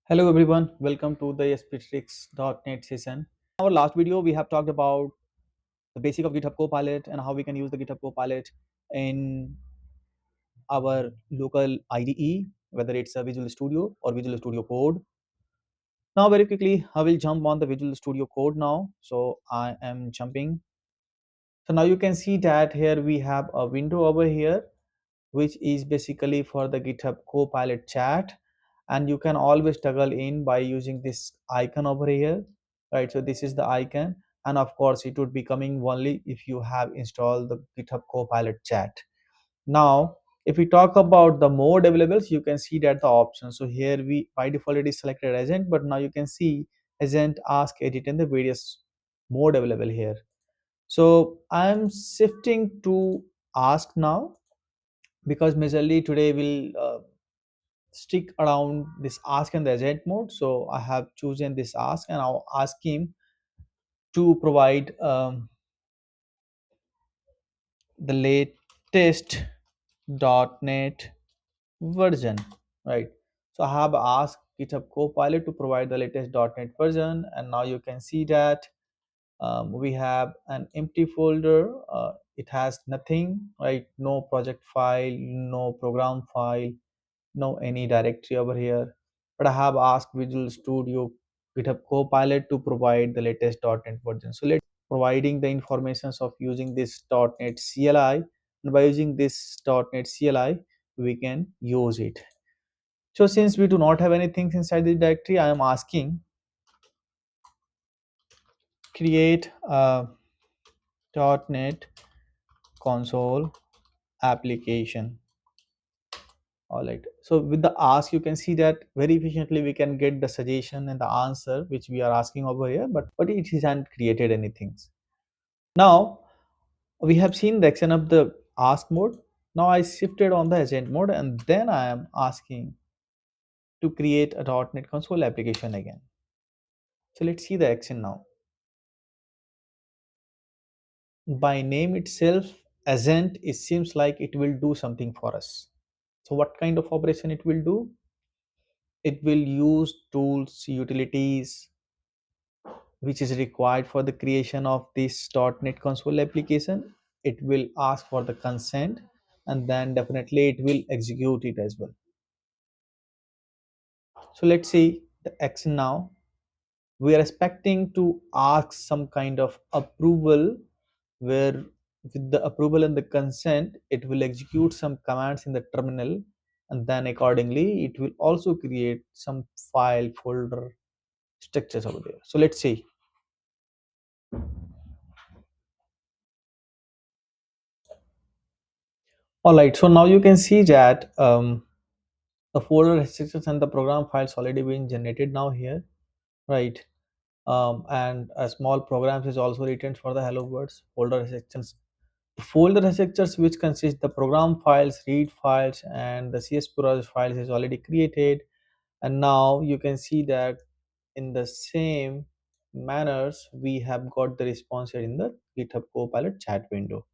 Hello everyone, welcome to the AspTricks.net session. In our last video, we have talked about the basic of GitHub Copilot and how we can use the GitHub Copilot in our local IDE, whether it's a Visual Studio or Visual Studio Code. Now, very quickly, I will jump on the Visual Studio Code now. So I am jumping. So now you can see that here we have a window over here, which is basically for the GitHub Copilot chat, and you can always toggle in by using this icon over here, right? So this is the icon, and of course it would be coming only if you have installed the GitHub Copilot chat. Now if we talk about the mode available, you can see that the option. So here we by default it is selected agent, but now you can see agent, ask, edit, and the various mode available here. So I'm shifting to ask now, because majorly today we'll stick around this ask and the agent mode. So I have chosen this ask, and I'll ask him to provide the latest .NET version, right? So I have asked GitHub Copilot to provide the latest .NET version, and now you can see that we have an empty folder. It has nothing, right? No project file, no program file, no any directory over here. But I have asked Visual Studio GitHub Copilot to provide the latest .NET version. So let's providing the informations of using this .NET CLI, and by using this .NET CLI we can use it. So since we do not have anything inside the directory, I am asking create a .NET console application. All right, so with the ask you can see that very efficiently we can get the suggestion and the answer which we are asking over here, but it hasn't created anything. Now we have seen the action of the ask mode. Now I shifted on the agent mode, and then I am asking to create a .NET console application again. So let's see the action now. By name itself, agent, it seems like it will do something for us. So what kind of operation it will do? It will use tools, utilities which is required for the creation of this .NET console application. It will ask for the consent, and then definitely it will execute it as well. So let's see the action now. We are expecting to ask some kind of approval, where with the approval and the consent it will execute some commands in the terminal, and then accordingly it will also create some file folder structures over there. So let's see. All right, so now you can see that the folder restrictions and the program files already been generated now here, right? And a small programs is also written for the hello words folder restrictions. The folder restrictions, which consist the program files, read files, and the cs project files, is already created. And now you can see that in the same manners we have got the response here in the GitHub Copilot chat window.